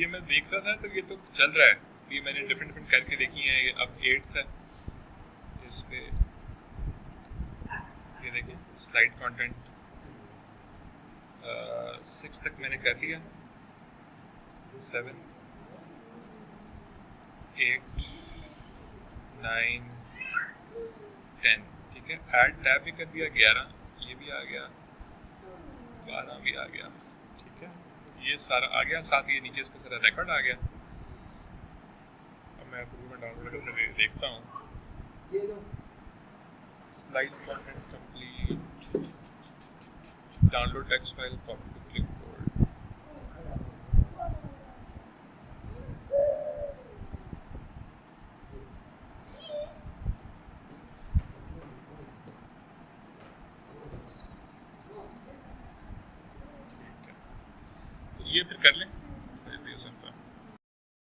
ये मैं देख रहा था तो ये तो चल रहा है, ये मैंने डिफरेंट करके देखी है, ये अब 8th है इस पे। ये देखिए स्लाइड कंटेंट 6 तक मैंने कर लिया, 7 8 9 10, ठीक है। ऐड टैब भी कर दिया, 11 ये भी आ गया, 12 भी आ गया, ठीक है। ये सारा आ गया, साथ ही नीचे इसका सारा रिकॉर्ड आ गया। अब मैं अप्रूव में डाउनलोड करके देखता हूँ। Slide content complete, download text file, copy